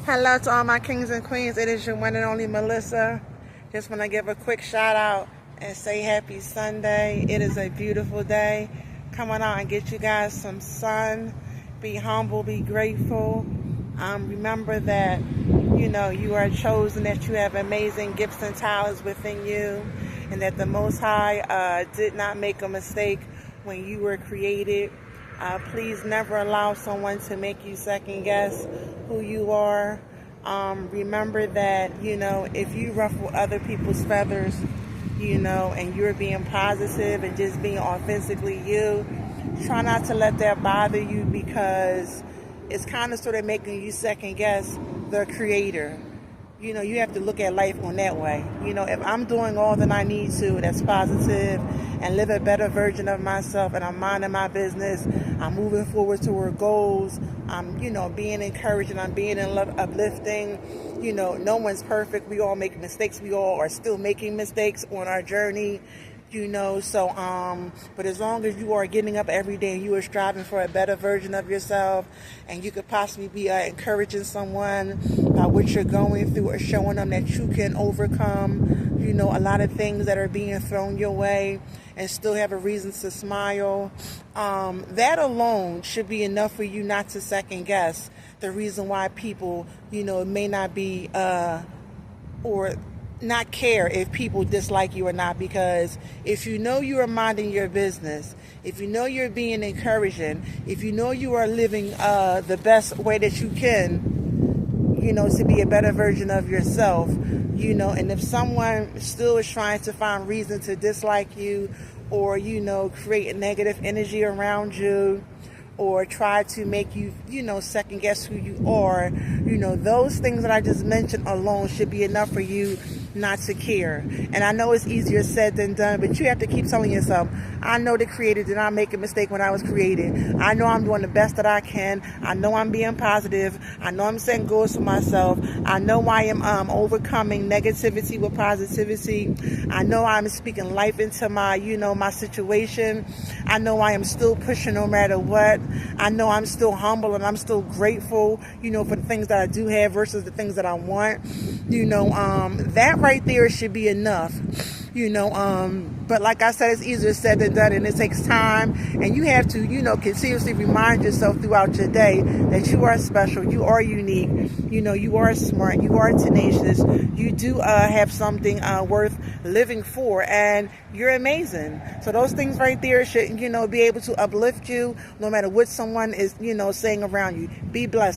Hello to all my kings and queens. It is your one and only Melissa. Just want to give a quick shout out and say happy Sunday. It is a beautiful day. Come on out and get you guys some sun. Be humble, be grateful. Remember that, you are chosen, that you have amazing gifts and talents within you, and that the Most High did not make a mistake when you were created. Please never allow someone to make you second guess who you are. Remember that, if you ruffle other people's feathers, and you're being positive and just being authentically you, try not to let that bother you, because it's kind of sort of making you second guess the creator. You have to look at life on that way. If I'm doing all that I need to that's positive and live a better version of myself, and I'm minding my business, I'm moving forward toward goals, I'm, being encouraged, and I'm being uplifting. No one's perfect. We all make mistakes. We all are still making mistakes on our journey. But as long as you are getting up every day and you are striving for a better version of yourself, and you could possibly be encouraging someone by what you're going through, or showing them that you can overcome, a lot of things that are being thrown your way, and still have a reason to smile, that alone should be enough for you not to second guess the reason why people, may not be, or not care if people dislike you or not. Because if you are minding your business, if you're being encouraging, if you are living the best way that you can, to be a better version of yourself, and if someone still is trying to find reason to dislike you, or create a negative energy around you, or try to make you, second guess who you are, those things that I just mentioned alone should be enough for you not to care. And I know it's easier said than done, but you have to keep telling yourself, I know the Creator did not make a mistake when I was created. I know I'm doing the best that I can. I know I'm being positive. I know I'm setting goals for myself. I know I am overcoming negativity with positivity. I know I'm speaking life into my, my situation. I know I am still pushing no matter what. I know I'm still humble, and I'm still grateful, for the things that I do have versus the things that I want. That right there should be enough. But like I said, it's easier said than done, and it takes time, and you have to, continuously remind yourself throughout your day that you are special, you are unique, you are smart, you are tenacious, you do have something worth living for, and you're amazing. So those things right there should, be able to uplift you no matter what someone is, saying around you. Be blessed.